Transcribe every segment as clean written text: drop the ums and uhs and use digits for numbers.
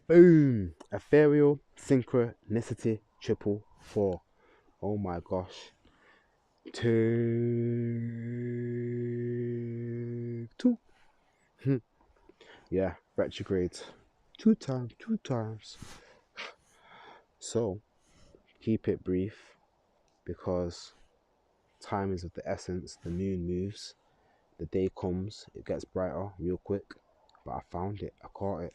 Boom! Ethereal Synchronicity triple four. Oh my gosh. Take two. Yeah, retrograde. Two times. So, keep it brief because time is of the essence. The moon moves, the day comes, it gets brighter real quick. But I found it, I caught it.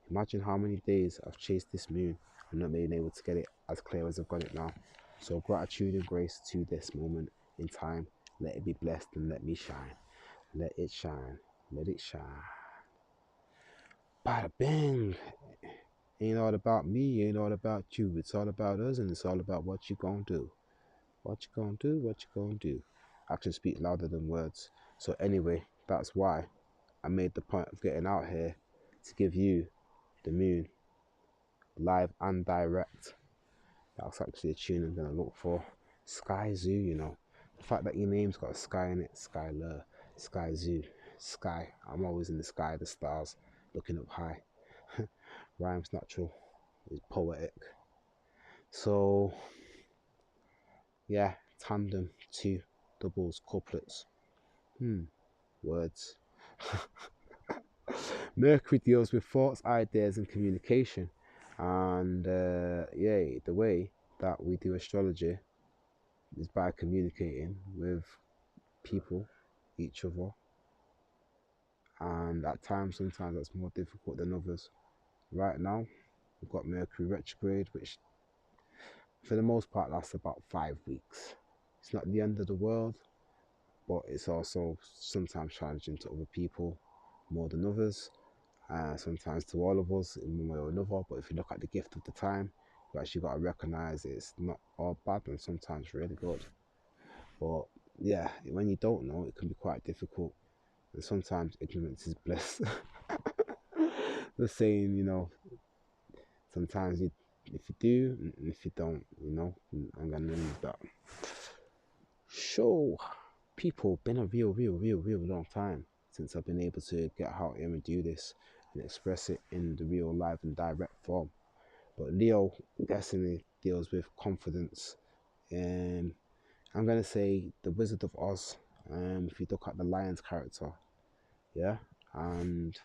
Imagine how many days I've chased this moon and not being able to get it as clear as I've got it now. So gratitude and grace to this moment in time. Let it be blessed and let me shine. Let it shine. Let it shine. Bada bing. Ain't all about me, ain't all about you. It's all about us and it's all about what you gonna do. What you gonna do, what you gonna do. Actions speak louder than words. So anyway, that's why I made the point of getting out here to give you the moon live and direct. That's actually a tune I'm gonna look for. Sky Zoo, you know. The fact that your name's got a sky in it, Skyler, Sky Zoo, Sky. I'm always in the sky, the stars, looking up high. Rhymes natural, it's poetic. So yeah, tandem, two, doubles, couplets. Words. Mercury deals with thoughts, ideas, and communication. And yeah, the way that we do astrology is by communicating with people, each other, and at times, sometimes that's more difficult than others. Right now, we've got Mercury retrograde, which for the most part lasts about 5 weeks. It's not the end of the world, but it's also sometimes challenging to other people more than others. Sometimes to all of us in one way or another. But if you look at the gift of the time, you actually got to recognize it's not all bad and sometimes really good. But yeah, when you don't know, it can be quite difficult. And sometimes ignorance is bliss. The saying, you know, sometimes you, if you do, and if you don't, you know, I'm gonna leave that. So, people, been a real long time since I've been able to get out here and do this and express it in the real live and direct form. But Leo definitely deals with confidence. And I'm gonna say the Wizard of Oz. If you look at the lion's character, yeah, and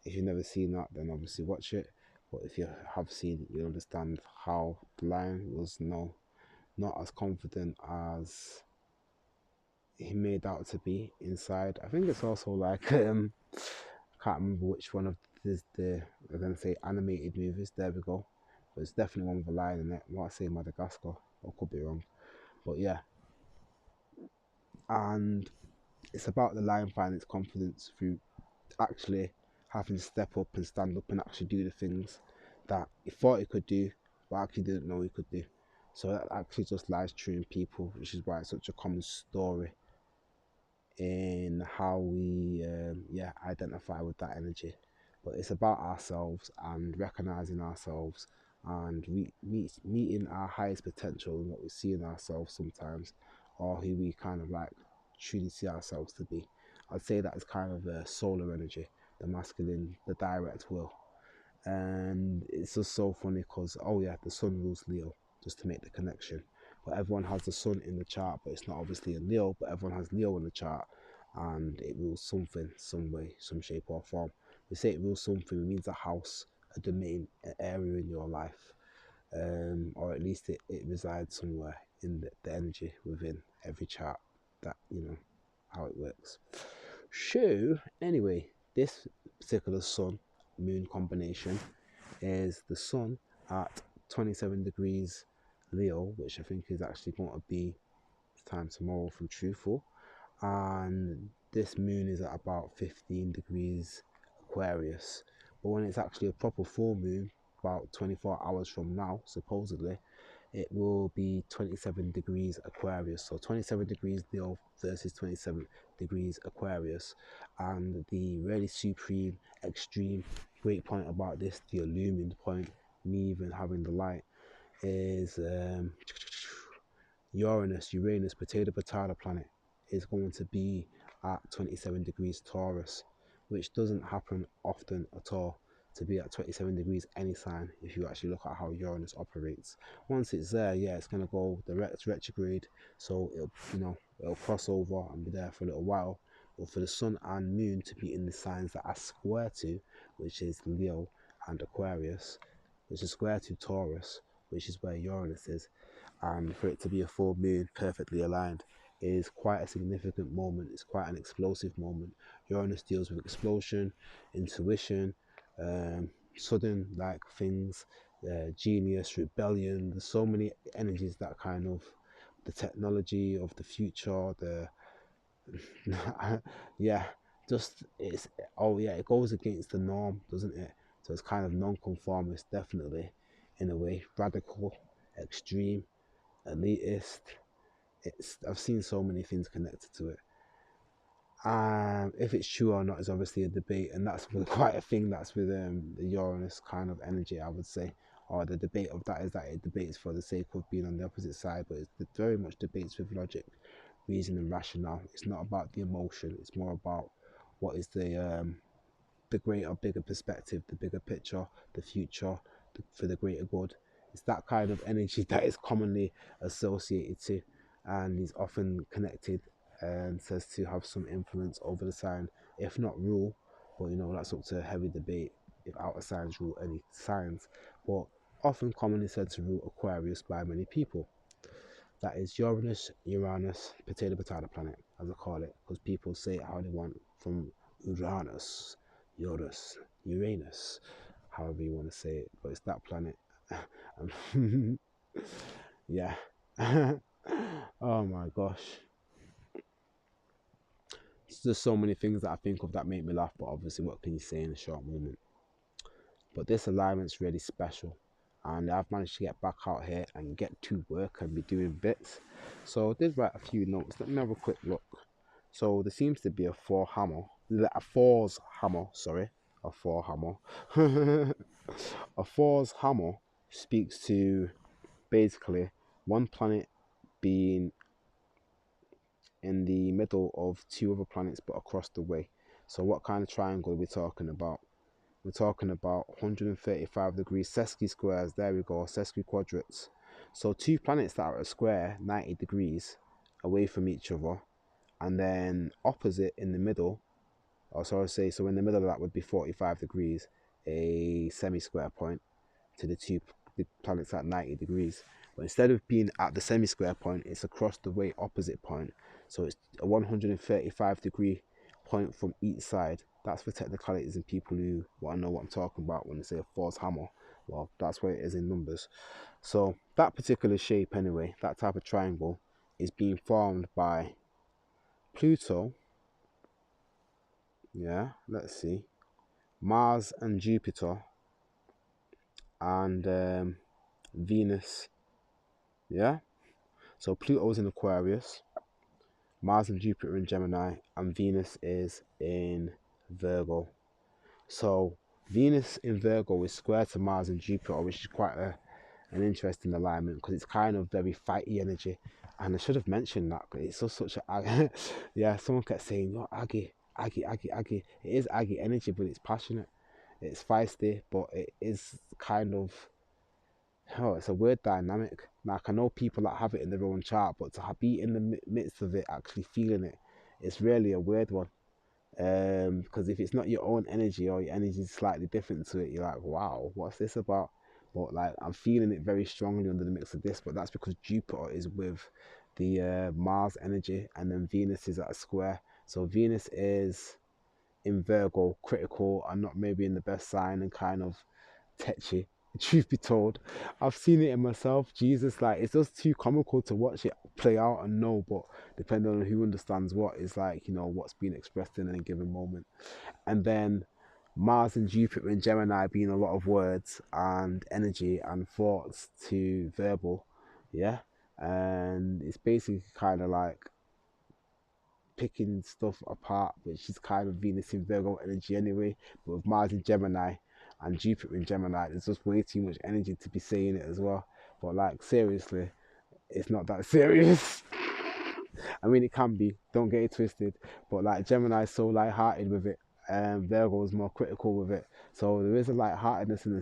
if you've never seen that, then obviously watch it. But if you have seen it, you understand how the lion was not as confident as he made out to be inside. I think it's also like I can't remember which one of the I'm gonna say animated movies. There we go. But it's definitely one with a lion in it. I want to say Madagascar, or could be wrong. But yeah, and it's about the lion finding its confidence through actually having to step up and stand up and actually do the things that he thought he could do, but actually didn't know he could do. So that actually just lies true in people, which is why it's such a common story in how we identify with that energy. But it's about ourselves and recognizing ourselves and meeting our highest potential and what we see in ourselves sometimes, or who we kind of like truly see ourselves to be. I'd say that is kind of the solar energy, the masculine, the direct will. And it's just so funny because, oh yeah, the sun rules Leo, just to make the connection. But everyone has the sun in the chart, but it's not obviously in Leo, but everyone has Leo in the chart and it rules something, some way, some shape or form. We say it rules something, it means a house, a domain, an area in your life, or at least it resides somewhere in the energy within every chart that, you know, how it works. So, anyway, this particular sun moon combination is the sun at 27 degrees Leo, which I think is actually going to be time tomorrow from Truthful, and this moon is at about 15 degrees Aquarius. But when it's actually a proper full moon, about 24 hours from now, supposedly, it will be 27 degrees Aquarius. So 27 degrees Leo versus 27 degrees Aquarius. And the really supreme, extreme, great point about this, the illumined point, me even having the light, is Uranus, potato planet, is going to be at 27 degrees Taurus, which doesn't happen often at all. to be at 27 degrees any sign if you actually look at how Uranus operates. Once it's there, yeah, it's going to go direct retrograde, so it'll, you know, it'll cross over and be there for a little while. But for the sun and moon to be in the signs that are square to, which is Leo and Aquarius, which is square to Taurus, which is where Uranus is, and for it to be a full moon perfectly aligned is quite a significant moment. It's quite an explosive moment. Uranus deals with explosion, intuition, sudden like things, genius, rebellion. There's so many energies that kind of, the technology of the future, the yeah, just it's, oh yeah, it goes against the norm, doesn't it? So it's kind of non-conformist, definitely, in a way, radical, extreme, elitist. It's, I've seen so many things connected to it. If it's true or not is obviously a debate, and that's quite a thing that's with the Uranus kind of energy, I would say. Or the debate of that is that it debates for the sake of being on the opposite side, but it very much debates with logic, reason, and rationale. It's not about the emotion. It's more about what is the greater, bigger perspective, the bigger picture, the future, for the greater good. It's that kind of energy that is commonly associated to, and is often connected and says to have some influence over the sign, if not rule. But you know, that's up to heavy debate if outer signs rule any signs, but often commonly said to rule Aquarius by many people. That is Uranus, potato planet, as I call it, because people say it how they want, from Uranus, Uranus, however you want to say it, but it's that planet. Yeah. Oh my gosh. There's just so many things that I think of that make me laugh, but obviously, what can you say in a short moment? But this alignment's really special, and I've managed to get back out here and get to work and be doing bits. So I did write a few notes. Let me have a quick look. So there seems to be a four's hammer, sorry, a four hammer. A four's hammer speaks to basically one planet being in the middle of two other planets but across the way. So what kind of triangle are we talking about? We're talking about 135 degrees sesqui squares. There we go, sesqui quadrats. So two planets that are at a square 90 degrees away from each other, and then opposite in the middle, or so I would say, so in the middle of that would be 45 degrees, a semi-square point to the planets at 90 degrees. But instead of being at the semi-square point, it's across the way opposite point. So it's a 135 degree point from each side. That's for technicalities and people who want to know what I'm talking about when they say a four's hammer. Well, that's what it is in numbers. So that particular shape anyway, that type of triangle, is being formed by Pluto, yeah, let's see, Mars and Jupiter, and Venus, yeah. So Pluto's in Aquarius, Mars and Jupiter in Gemini, and Venus is in Virgo. So Venus in Virgo is square to Mars and Jupiter, which is quite an interesting alignment because it's kind of very fighty energy. And I should have mentioned that because it's just such a yeah. Someone kept saying, "You're Aggie, Aggie, Aggie, Aggie." It is Aggie energy, but it's passionate, it's feisty, but it is kind of, oh, it's a weird dynamic. Like I know people that have it in their own chart, but to be in the midst of it, actually feeling it, it's really a weird one. Because if it's not your own energy or your energy is slightly different to it, you're like, wow, what's this about? But like I'm feeling it very strongly under the mix of this, but that's because Jupiter is with the Mars energy, and then Venus is at a square. So Venus is in Virgo, critical, and not maybe in the best sign, and kind of tetchy. Truth be told, I've seen it in myself. Jesus, like it's just too comical to watch it play out and know. But depending on who understands what, is like, you know, what's being expressed in any given moment. And then Mars and Jupiter in Gemini being a lot of words and energy and thoughts to verbal, yeah. And it's basically kind of like picking stuff apart, which is kind of Venus in Virgo energy anyway. But with Mars in Gemini and Jupiter in Gemini, there's just way too much energy to be saying it as well. But like seriously, it's not that serious. I mean, it can be, don't get it twisted, but like Gemini is so light-hearted with it, and Virgo is more critical with it. So there is a lightheartedness and a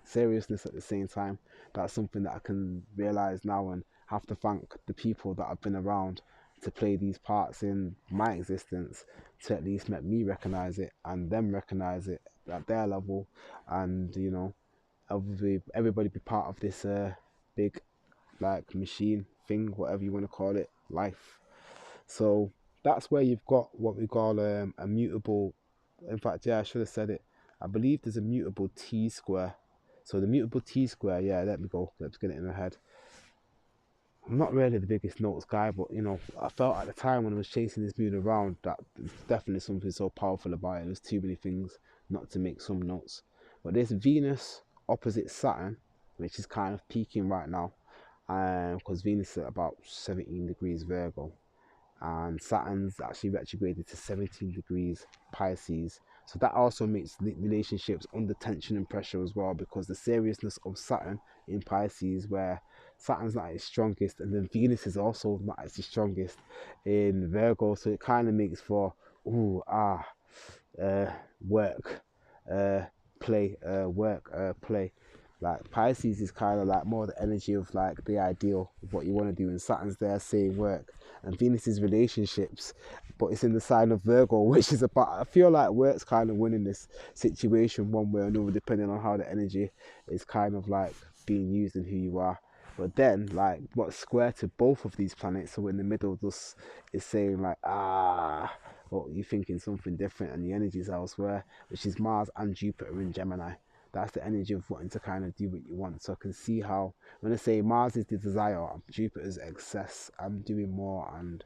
seriousness at the same time. That's something that I can realize now, and have to thank the people that have been around to play these parts in my existence, to at least make me recognize it and them recognize it at their level, and you know, everybody be part of this big like machine thing, whatever you want to call it, life. So that's where you've got what we call a mutable. In fact, yeah, I should have said it. I believe there's a mutable T square. So the mutable T square, yeah, let me go. Let's get it in my head. I'm not really the biggest notes guy, but you know, I felt at the time when I was chasing this moon around that there's definitely something so powerful about it. There's too many things not to make some notes. But there's Venus opposite Saturn, which is kind of peaking right now, because Venus is at about 17 degrees Virgo, and Saturn's actually retrograded to 17 degrees Pisces. So that also makes relationships under tension and pressure as well, because the seriousness of Saturn in Pisces, where Saturn's not at its strongest, and then Venus is also not at its strongest in Virgo. So it kind of makes for uh, work, play, play. Like Pisces is kind of like more the energy of like the ideal of what you want to do, and Saturn's there saying work, and Venus is relationships, but it's in the sign of Virgo, which is about, I feel like work's kind of winning this situation one way or another, depending on how the energy is kind of like being used and who you are. But then, like, what's square to both of these planets, so in the middle, just is saying like, well, you're thinking something different, and the energy is elsewhere, which is Mars and Jupiter in Gemini. That's the energy of wanting to kind of do what you want. So I can see how, when I say Mars is the desire, Jupiter's excess, I'm doing more, and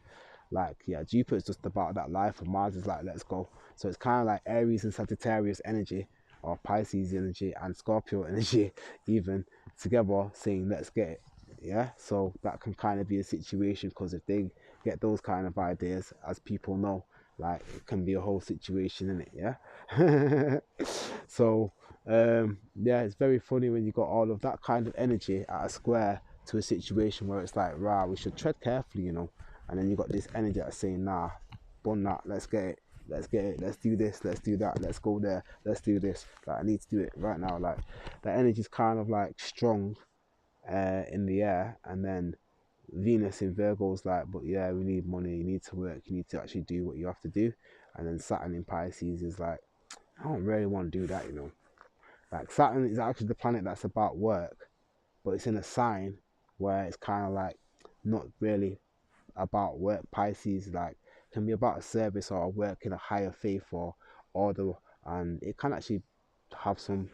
like, yeah, Jupiter's just about that life, and Mars is like, let's go. So it's kind of like Aries and Sagittarius energy, or Pisces energy and Scorpio energy, even together, saying, let's get it. Yeah, so that can kind of be a situation, because if they get those kind of ideas, as people know, like, it can be a whole situation in it. Yeah. So yeah, it's very funny when you got all of that kind of energy at a square to a situation where it's like, rah, we should tread carefully, you know. And then you got this energy that's saying, nah, bun that, let's get it, let's do this, let's do that, let's go there, let's do this. Like, I need to do it right now. Like, the energy's kind of like strong in the air, and then Venus in Virgo's like, but yeah, we need money, you need to work, you need to actually do what you have to do. And then Saturn in Pisces is like, I don't really want to do that, you know. Like, Saturn is actually the planet that's about work, but it's in a sign where it's kind of like not really about work. Pisces like can be about a service or a work in a higher faith or order, and it can actually have some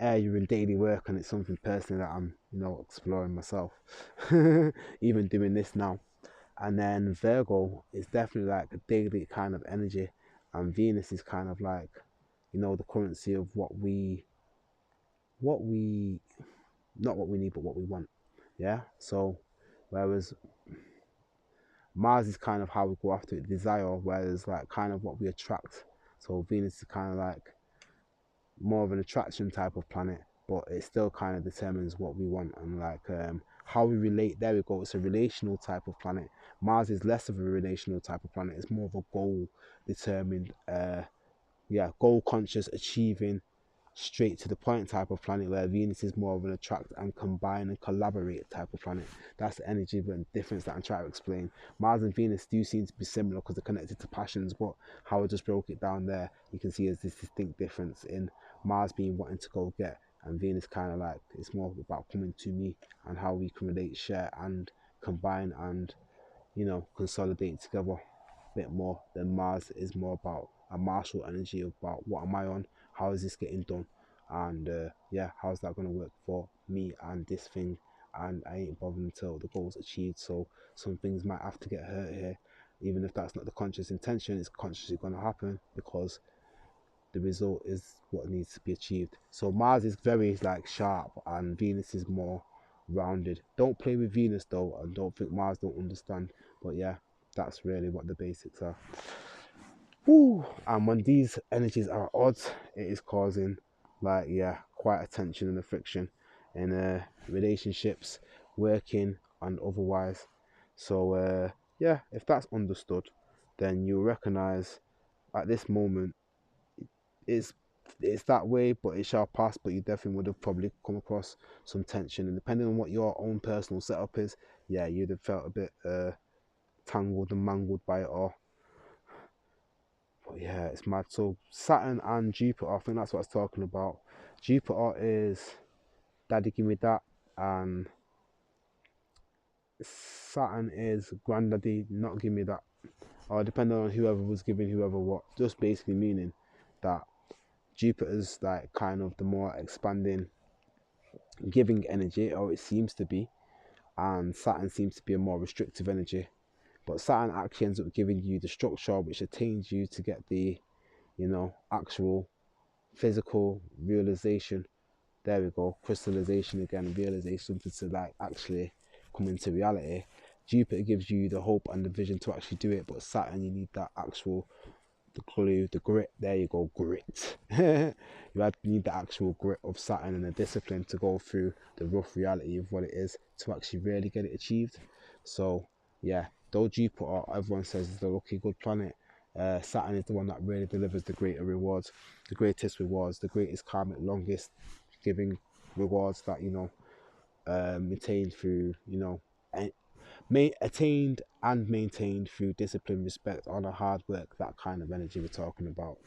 area in daily work, and it's something personally that I'm, you know, exploring myself. Even doing this now. And then Virgo is definitely like a daily kind of energy, and Venus is kind of like, you know, the currency of what we not what we need, but what we want. Yeah. So whereas Mars is kind of how we go after it, desire, whereas like kind of what we attract. So Venus is kind of like more of an attraction type of planet, but it still kind of determines what we want, and like how we relate. There we go. It's a relational type of planet. Mars is less of a relational type of planet. It's more of a goal determined, goal conscious, achieving, straight to the point type of planet, where Venus is more of an attract and combine and collaborate type of planet. That's the energy and difference that I'm trying to explain. Mars and Venus do seem to be similar because they're connected to passions, but how I just broke it down there, you can see there's this distinct difference in Mars being wanting to go get, and Venus kind of like, it's more about coming to me, and how we can relate, share, and combine, and, you know, consolidate together a bit more. Than Mars is more about a martial energy, about what am I on, how is this getting done, and how's that going to work for me and this thing, and I ain't bothered until the goal's achieved. So some things might have to get hurt here, even if that's not the conscious intention. It's consciously going to happen because the result is what needs to be achieved. So Mars is very like sharp, and Venus is more rounded. Don't play with Venus though, and don't think Mars don't understand. But yeah, that's really what the basics are. Woo. And when these energies are at odds, it is causing like, yeah, quite a tension and a friction in relationships, working and otherwise. So yeah, if that's understood, then you'll recognize at this moment it's it's that way, but it shall pass. But you definitely would have probably come across some tension, and depending on what your own personal setup is, yeah, you'd have felt a bit tangled and mangled by it all. But yeah, it's mad. So Saturn and Jupiter, I think that's what I was talking about. Jupiter is daddy give me that, and Saturn is granddaddy not give me that. Or depending on whoever was giving whoever what. Just basically meaning that Jupiter's like kind of the more expanding giving energy, or it seems to be, and Saturn seems to be a more restrictive energy. But Saturn actually ends up giving you the structure which attains you to get the, actual physical realization. There we go, crystallization again, realization, something to like actually come into reality. Jupiter gives you the hope and the vision to actually do it, but Saturn, you need that actual, the clue, the grit. There you go, grit. You need the actual grit of Saturn and the discipline to go through the rough reality of what it is to actually really get it achieved. So yeah, though Jupiter, everyone says, is the lucky good planet, Saturn is the one that really delivers the greater rewards, the greatest rewards, the greatest karmic, longest giving rewards that attained through attained and maintained through discipline, respect, honor, hard work, that kind of energy we're talking about.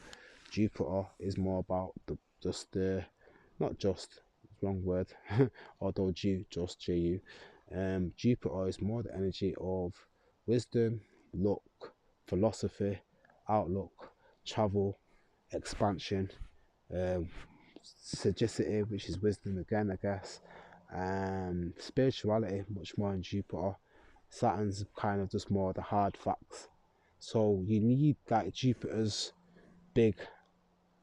Jupiter is more about not just, wrong word, although just Ju. Jupiter is more the energy of wisdom, luck, philosophy, outlook, travel, expansion, sagacity, which is wisdom again, I guess, spirituality, much more in Jupiter. Saturn's kind of just more the hard facts. So you need like Jupiter's big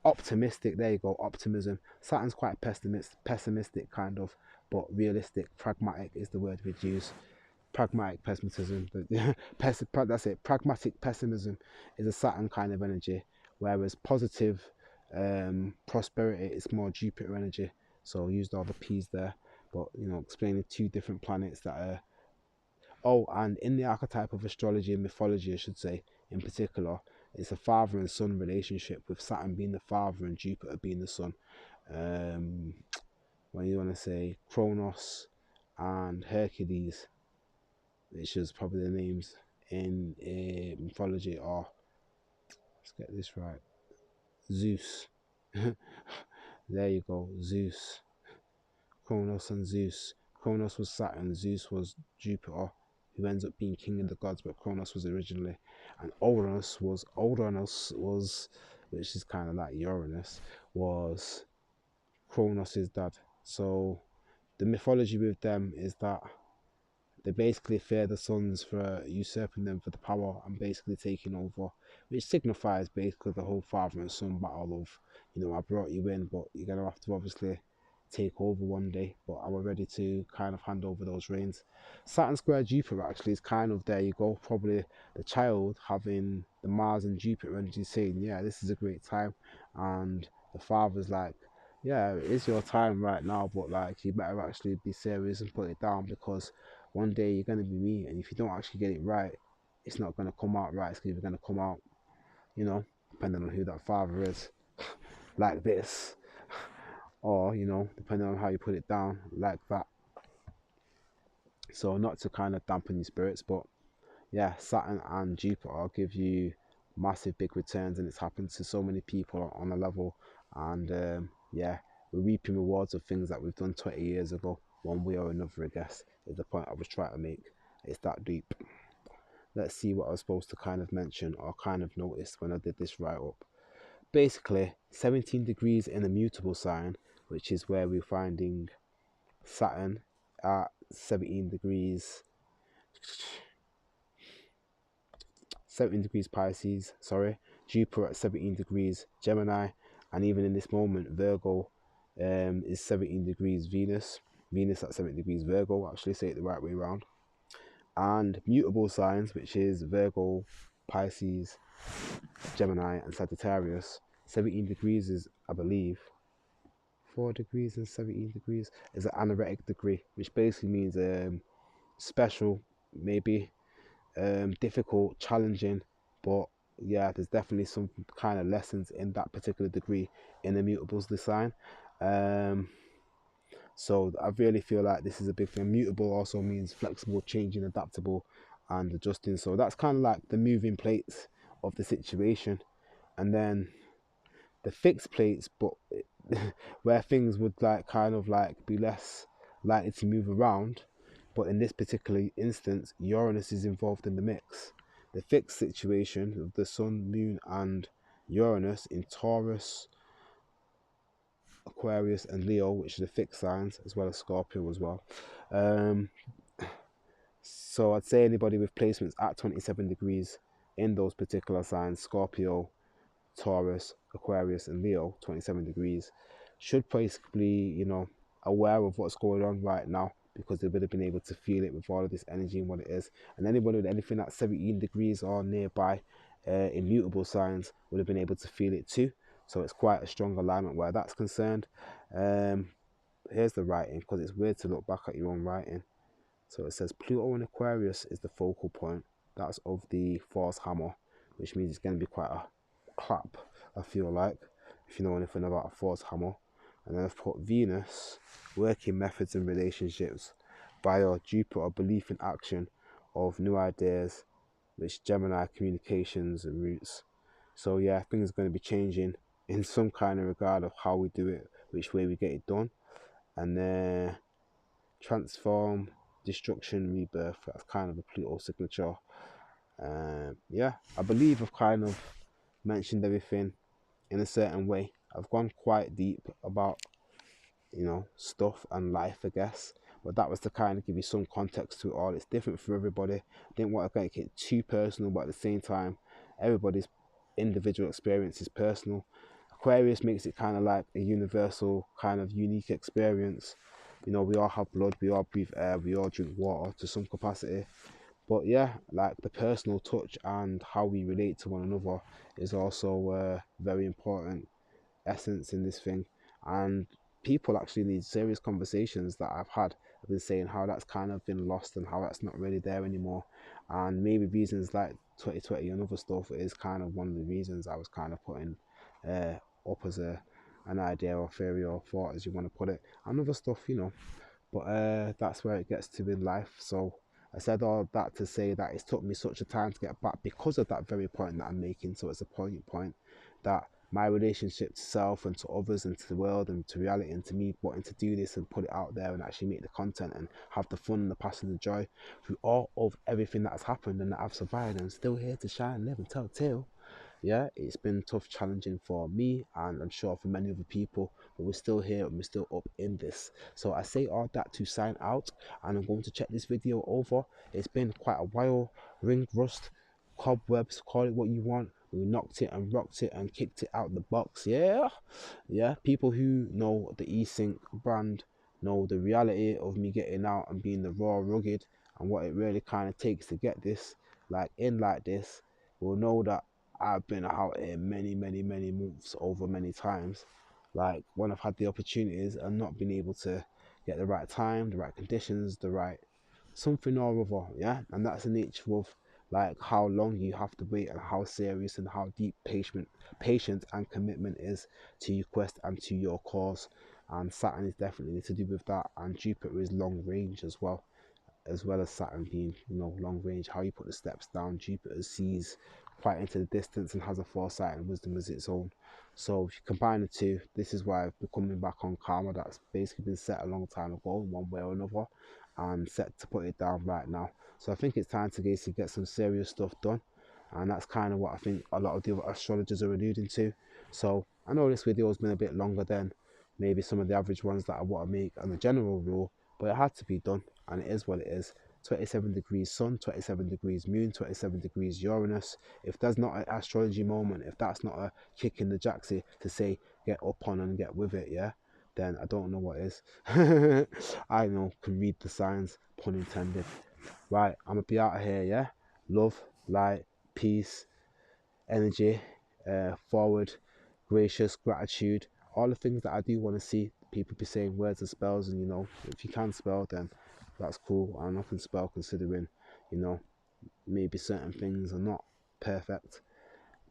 optimistic, there you go, optimism. Saturn's quite pessimistic kind of, but realistic, pragmatic is the word we'd use. Pragmatic pessimism, but that's it. Pragmatic pessimism is a Saturn kind of energy, whereas positive prosperity is more Jupiter energy. So I used all the P's there, but explaining two different planets that are. Oh, and in the archetype of astrology and mythology, I should say, in particular, it's a father and son relationship, with Saturn being the father and Jupiter being the son. When you want to say Kronos and Hercules, which is probably the names in mythology, are, let's get this right, Zeus. There you go, Zeus. Kronos and Zeus. Kronos was Saturn, Zeus was Jupiter, who ends up being king of the gods, but Kronos was originally. And Uranus was, which is kind of like Uranus, was Kronos' dad. So the mythology with them is that they basically fear the sons for usurping them for the power and basically taking over, which signifies basically the whole father and son battle of, I brought you in, but you're going to have to obviously take over one day, but I was ready to kind of hand over those reins. Saturn square Jupiter actually is kind of, there you go, probably the child having the Mars and Jupiter energy saying, yeah, this is a great time, and the father's like, yeah, it is your time right now, but like you better actually be serious and put it down, because one day you're going to be me, and if you don't actually get it right, it's not going to come out right. It's either going to come out, depending on who that father is, like this, or depending on how you put it down, like that. So not to kind of dampen your spirits, but yeah, Saturn and Jupiter give you massive big returns, and it's happened to so many people on a level. And yeah, we're reaping rewards of things that we've done 20 years ago, one way or another, I guess, is the point I was trying to make. It's that deep. Let's see what I was supposed to kind of mention or kind of notice when I did this write up. Basically, 17 degrees in the mutable sign, which is where we're finding Saturn at 17 degrees Pisces, Jupiter at 17 degrees Gemini, and even in this moment Virgo is 17 degrees Venus at 17 degrees Virgo, actually say it the right way around. And mutable signs, which is Virgo, Pisces, Gemini and Sagittarius, 17 degrees is, I believe, 4 degrees and 17 degrees is an anaretic degree, which basically means special, maybe difficult, challenging, but yeah, there's definitely some kind of lessons in that particular degree in the mutables design. Um, so I really feel like this is a big thing. Mutable also means flexible, changing, adaptable, and adjusting. So that's kind of like the moving plates of the situation. And then the fixed plates, but where things would like kind of like be less likely to move around. But in this particular instance, Uranus is involved in the mix. The fixed situation of the Sun, Moon, and Uranus in Taurus, Aquarius, and Leo, which are the fixed signs, as well as Scorpio as well. Um, so I'd say anybody with placements at 27 degrees in those particular signs, Scorpio, Taurus, Aquarius, and Leo, 27 degrees, should basically, aware of what's going on right now, because they would have been able to feel it with all of this energy and what it is. And anybody with anything at 17 degrees or nearby immutable signs would have been able to feel it too. So it's quite a strong alignment where that's concerned. Here's the writing, because it's weird to look back at your own writing. So it says Pluto in Aquarius is the focal point. That's of the false hammer, which means it's going to be quite a clap, I feel like, if you know anything about a false hammer. And then I've put Venus, working methods and relationships, via Jupiter, belief in action of new ideas, which Gemini, communications and roots. So yeah, things are going to be changing in some kind of regard of how we do it, which way we get it done. And then transform, destruction, rebirth. That's kind of a Pluto signature. Yeah, I believe I've kind of mentioned everything in a certain way. I've gone quite deep about, stuff and life, I guess. But that was to kind of give you some context to it all. It's different for everybody. I didn't want to make it too personal, but at the same time, everybody's individual experience is personal. Aquarius makes it kind of like a universal, kind of unique experience. We all have blood, we all breathe air, we all drink water to some capacity. But yeah, like the personal touch and how we relate to one another is also a very important essence in this thing. And people actually need serious conversations that I've been saying how that's kind of been lost and how that's not really there anymore. And maybe reasons like 2020 and other stuff is kind of one of the reasons I was kind of putting up as an idea or theory or thought, as you want to put it, and other stuff. But that's where it gets to in life. So I said all that to say that it's took me such a time to get back because of that very point that I'm making. So it's a point that my relationship to self and to others and to the world and to reality and to me wanting to do this and put it out there and actually make the content and have the fun and the passion and the joy through all of everything that has happened and that I've survived and still here to shine, live and tell tale. Yeah, it's been tough, challenging for me, and I'm sure for many other people, but we're still here and we're still up in this. So I say all that to sign out, and I'm going to check this video over. It's been quite a while. Ring rust, cobwebs, call it what you want. We knocked it and rocked it and kicked it out the box. Yeah. People who know the eSync brand know the reality of me getting out and being the raw, rugged, and what it really kind of takes to get this like this. Will know that I've been out here many, many, many months over many times. Like when I've had the opportunities and not been able to get the right time, the right conditions, the right something or other, yeah. And that's the nature of like how long you have to wait and how serious and how deep patience and commitment is to your quest and to your cause. And Saturn is definitely to do with that, and Jupiter is long range as well as Saturn being, long range, how you put the steps down. Jupiter sees quite into the distance and has a foresight and wisdom as its own. So if you combine the two, this is why I've been coming back on karma that's basically been set a long time ago in one way or another, and set to put it down right now. So I think it's time to basically get some serious stuff done, and that's kind of what I think a lot of the other astrologers are alluding to. So I know this video has been a bit longer than maybe some of the average ones that I want to make on the general rule, but it had to be done, and it is what it is. 27 degrees Sun, 27 degrees Moon, 27 degrees Uranus. If there's not an astrology moment, if that's not a kick in the jacksie to say get up on and get with it, yeah, then I don't know what is. I can read the signs, pun intended. Right, I'm gonna be out of here, yeah. Love, light, peace, energy, forward, gracious, gratitude, all the things that I do want to see people be saying words and spells. And if you can spell, then that's cool. And I can spell, considering maybe certain things are not perfect.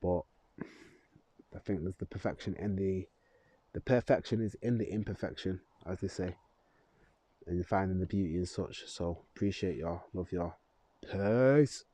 But I think there's the perfection in the perfection is in the imperfection, as they say, and you're finding the beauty in such. So appreciate y'all, love y'all, peace.